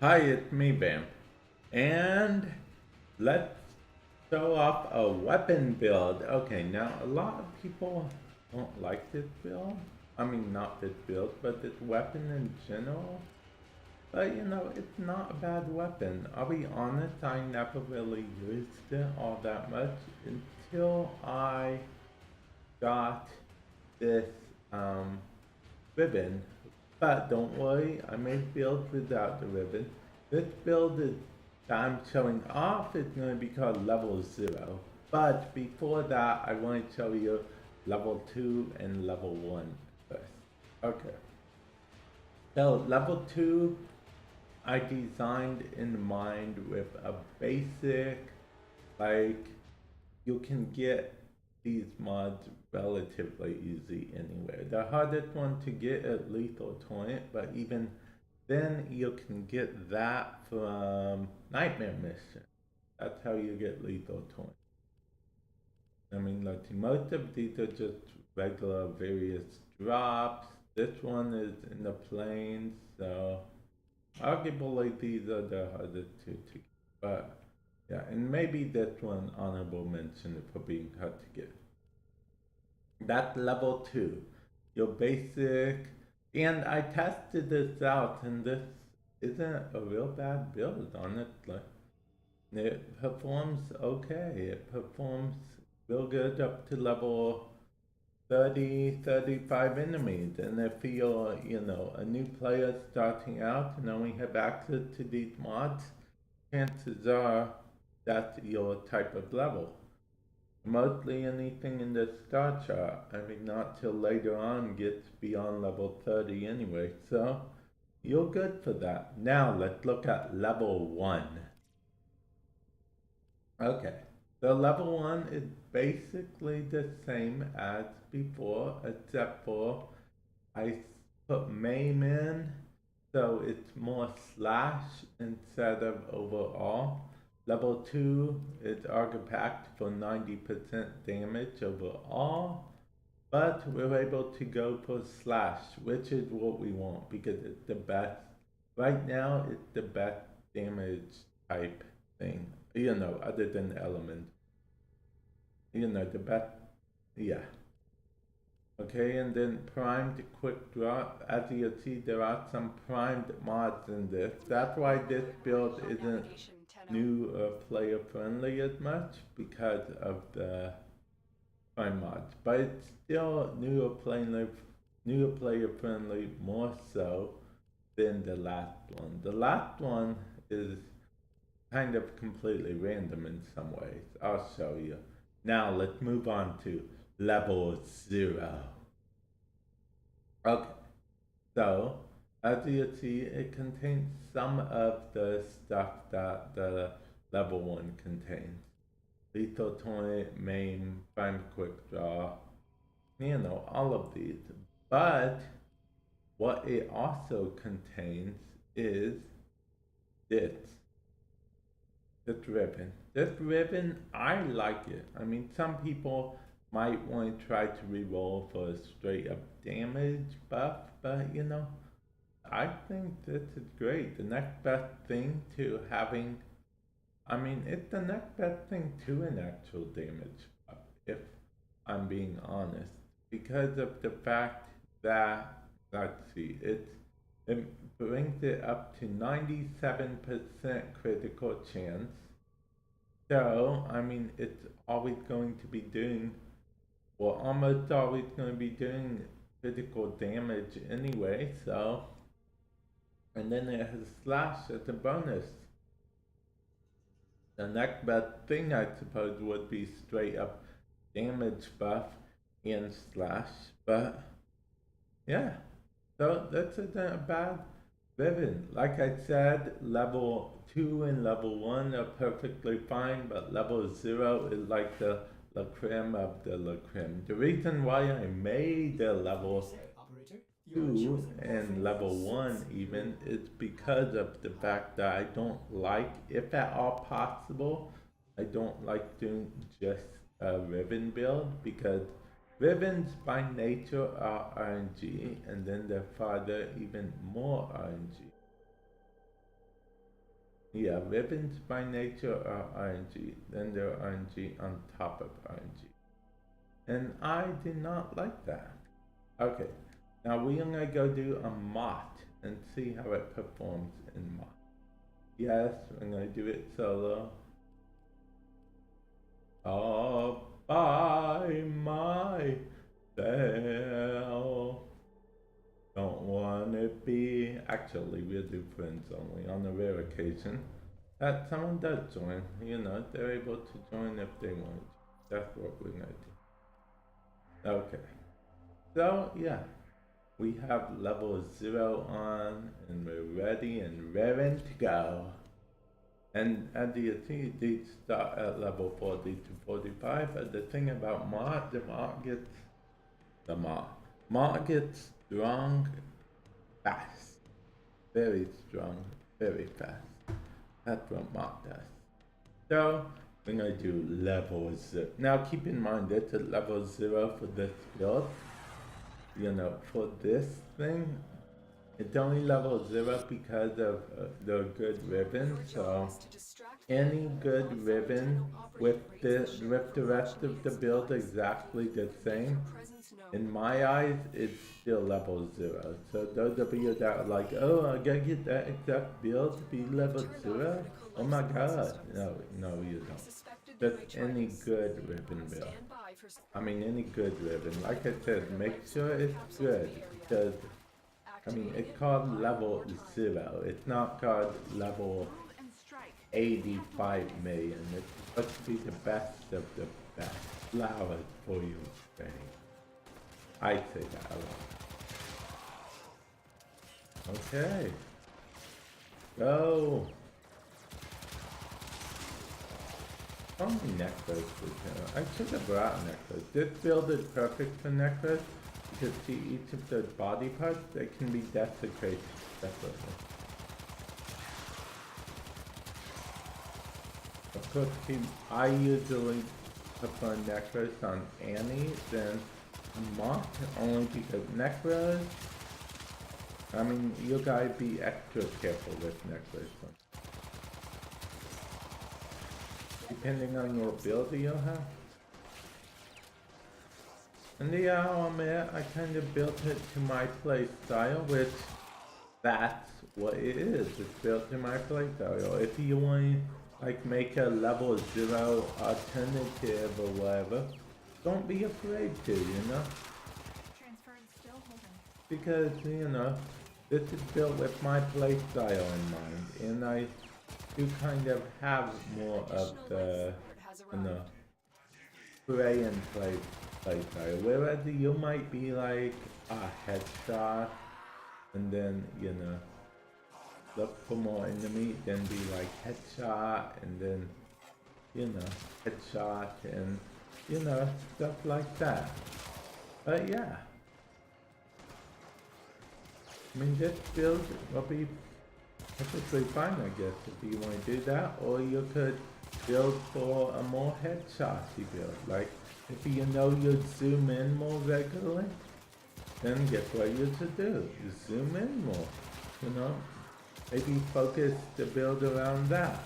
Hi, it's me, Bam. And let's show off a weapon build. Okay, now a lot of people don't like this build. I mean, not this build, but this weapon in general. But it's not a bad weapon. I'll be honest, I never really used it all that much until I got this ribbon. But don't worry, I made builds without the ribbon. This build is, that I'm showing off is going to be called level 0. But before that, I want to show you level 2 and level 1 first. Okay. So level 2, I designed in mind with a basic, like, you can get these mods relatively easy anyway. The hardest one to get is Lethal Torrent, but even then you can get that from Nightmare Mission. That's how you get Lethal Torrent. I mean, like most of these are just regular various drops. This one is in the plains, so arguably these are the hardest two to get. But yeah, and maybe this one honorable mention for being hard to get. That's level 2. Your basic, and I tested this out, and this isn't a real bad build, honestly. It performs okay. It performs real good up to level 30, 35 enemies. And if you're, a new player starting out and only have access to these mods, chances are that's your type of level. Mostly anything in the star chart. I mean, not till later on gets beyond level 30 anyway, so you're good for that. Now let's look at level 1. Okay, so level 1 is basically the same as before, except for I put MAME in, so it's more slash instead of overall. Level 2 is Artifact for 90% damage overall, but we're able to go for slash, which is what we want because it's the best. Right now, it's the best damage type thing, other than element. The best, yeah. Okay, and then primed quick drop. As you see, there are some primed mods in this. That's why this build isn't new player friendly as much because of the prime mods. But it's still newer player friendly more so than the last one. The last one is kind of completely random in some ways. I'll show you. Now let's move on to level 0. Okay, so as you see, it contains some of the stuff that the level 1 contains. Lethal Torrent, Main, Prime Quick Draw, all of these. But what it also contains is this. This ribbon. This ribbon, I like it. I mean, some people might want to try to reroll for a straight up damage buff, but I think this is great. The next best thing to having, I mean, it's the next best thing to an actual damage buff, if I'm being honest, because of the fact that, let's see, it brings it up to 97% critical chance. So, I mean, it's always going to be doing, well, almost always going to be doing critical damage anyway, so. And then it has slash as a bonus. The next best thing, I suppose, would be straight up damage buff and slash, but yeah. So this isn't a bad ribbon. Like I said, level 2 and level 1 are perfectly fine, but level 0 is like the la creme of the la creme. The reason why I made the level 2 and level 1 even is because of the fact that I don't like, if at all possible, I don't like doing just a ribbon build because ribbons by nature are RNG and then they're further even more RNG. Yeah, ribbons by nature are RNG, then there are RNG on top of RNG. And I did not like that. Okay, now we're gonna go do a MOT and see how it performs in MOT. Yes, I'm gonna do it solo. All by myself. Don't wanna be. Actually, we'll do friends only on a rare occasion that someone does join. You know, they're able to join if they want. That's what we're gonna do. Okay. So, yeah. We have level 0 on, and we're ready and raring to go. And as you see, these start at level 40 to 45. And the thing about Mott, Mott gets strong fast. Very strong, very fast. That's what Mott does. So, we're gonna do level 0. Now keep in mind, it's a level 0 for this build. You know, for this thing, it's only level 0 because of the good ribbon. So any good ribbon with the rest of the build exactly the same, in my eyes, it's still level 0. So those of you that are like, oh, I gotta get that exact build to be level 0, oh my god, no, you don't. Just any good ribbon build. I mean, any good ribbon. Like I said, make sure it's good, because I mean, it's called level 0. It's not called level 85 million. It's supposed to be the best of the best. Flowers for you, Benny. I say that a lot. Okay. Go. How many necklaces? I should have brought a necklace. This build is perfect for necklace. Because see, each of the body parts, they can be desecrated separately. Of course, see, I usually prefer necklace on Annie than Mott, only because necklace, I mean, you gotta be extra careful with necklace. Depending on your ability you'll have. And yeah, I'll admit, I kind of built it to my play style, which that's what it is. It's built to my play style. If you want to like make a level 0 alternative or whatever, don't be afraid to, you know? Because, you know, this is built with my play style in mind, and I do kind of have more of the, you know, play and play style. Whereas you might be like a headshot, and then, you know, look for more enemy, then be like headshot, and then, you know, headshot, and, you know, stuff like that. But yeah. I mean, this build will be perfectly fine, I guess, if you want to do that. Or you could build for a more headshotty build. Like, if you know you'd zoom in more regularly, then guess what you should do? You zoom in more, you know? Maybe focus the build around that.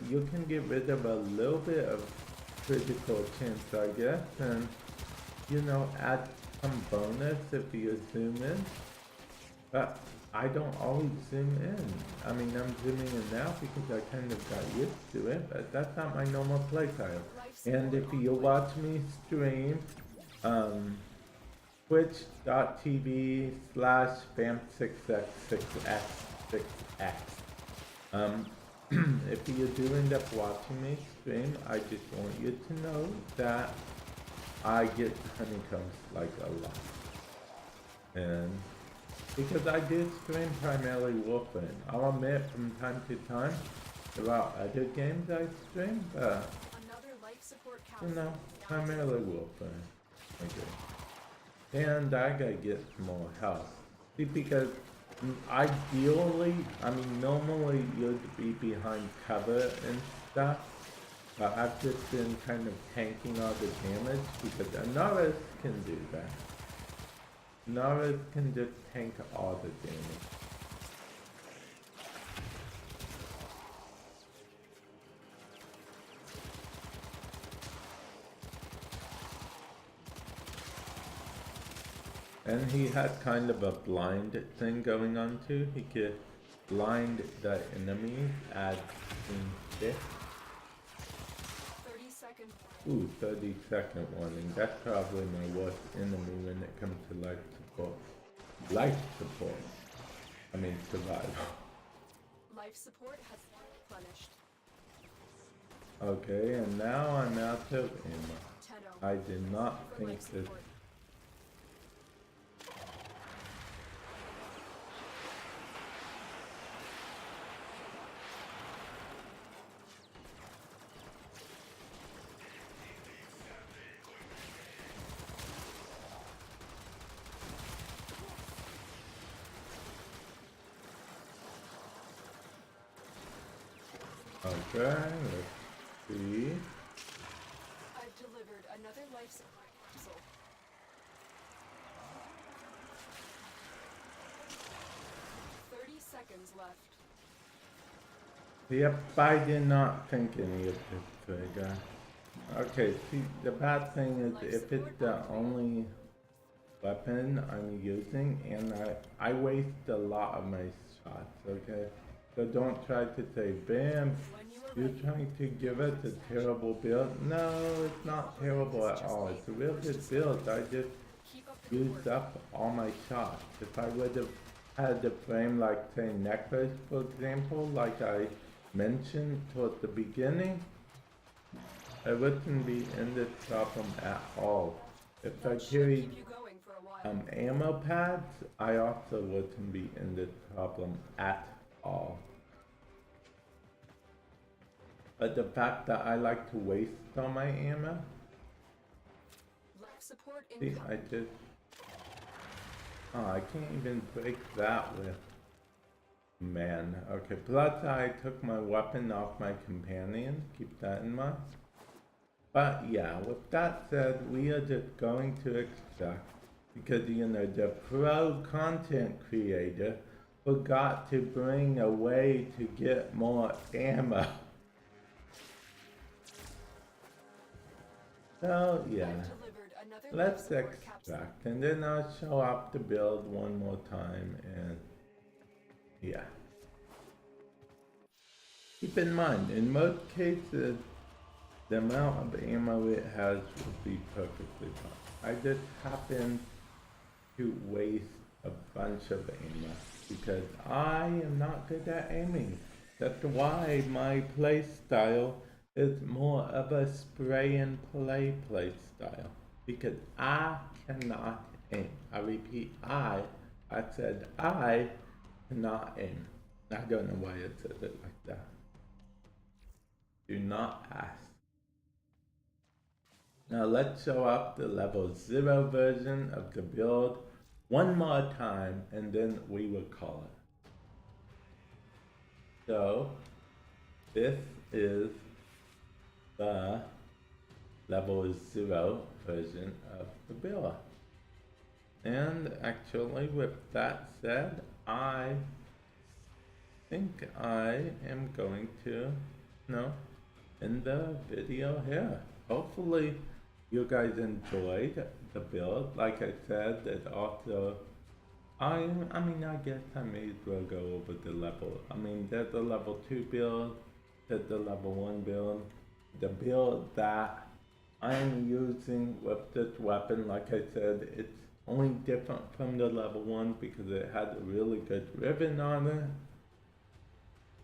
You can get rid of a little bit of critical chance, I guess, and, you know, add some bonus if you zoom in. But I don't always zoom in. I mean, I'm zooming in now because I kind of got used to it, but that's not my normal playtime. And if you watch me stream, twitch.tv/vamp6x6x6x. If you do end up watching me stream, I just want you to know that I get honeycombs like a lot. And because I do stream primarily Wolfen. I'll admit from time to time there are other games I stream, but you know, primarily Wolfen. Okay. And I gotta get more help. See, because ideally, I mean, normally you'd be behind cover and stuff, but I've just been kind of tanking all the damage because Anaris can do that. Anaris can just tank all the damage. And he had kind of a blind thing going on too. He could blind the enemy as in this. 30-second. Ooh, 30-second warning. That's probably my worst enemy when it comes to life support. Life support. I mean survival. Life support has replenished. Okay, and now I'm out of ammo. 10-0. I did not For think life this. support. Okay, let's see. I've delivered another life support capsule. 30 seconds left. Yep, I did not think any of this trigger. Okay, see, the bad thing is if it's the only weapon I'm using, and I waste a lot of my shots, okay? So don't try to say, bam, When you are you're ready, trying to give us a terrible build. No, it's not terrible at all. It's a real good build. I just keep up the good used work. up all my shots. If I would have had the frame like say necklace, for example, like I mentioned toward the beginning, I wouldn't be in this problem at all. If I That should carried keep you going for a while. ammo pads, I also wouldn't be in this problem at all. But the fact that I like to waste all my ammo, Life support see, incoming. I just, oh, I can't even break that with, man, okay, plus I took my weapon off my companion, keep that in mind. But yeah, with that said, we are just going to expect, because you know, the pro content creator forgot to bring a way to get more ammo. So yeah. I've delivered another life Let's support capsule. extract, and then I'll show off the build one more time, and yeah. Keep in mind, in most cases, the amount of ammo it has will be perfectly fine. I just happen to waste a bunch of ammo, because I am not good at aiming. That's why my play style is more of a spray and play style, because I cannot aim. I repeat, I said I cannot aim. I don't know why I said it like that. Do not ask. Now let's show up the level 0 version of the build one more time, and then we will call it. So this is the level 0 version of the build. And actually, with that said, I think I am going to, end the video here. Hopefully you guys enjoyed the build. Like I said, it also, I mean, I guess I may as well go over the level. I mean, there's the level 2 build, there's the level 1 build. The build that I'm using with this weapon, like I said, it's only different from the level 1 because it had a really good ribbon on it.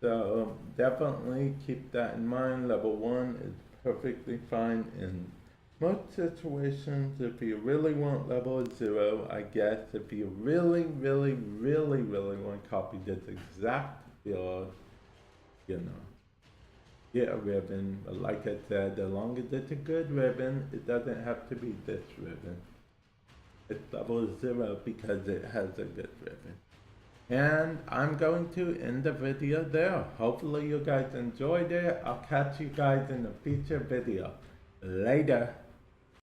So definitely keep that in mind. Level 1 is perfectly fine in most situations. If you really want level 0, I guess if you really want to copy this exact build, get a ribbon. But like I said, as long as it's a good ribbon, it doesn't have to be this ribbon. It's level 0 because it has a good ribbon. And I'm going to end the video there. Hopefully you guys enjoyed it. I'll catch you guys in a future video. Later.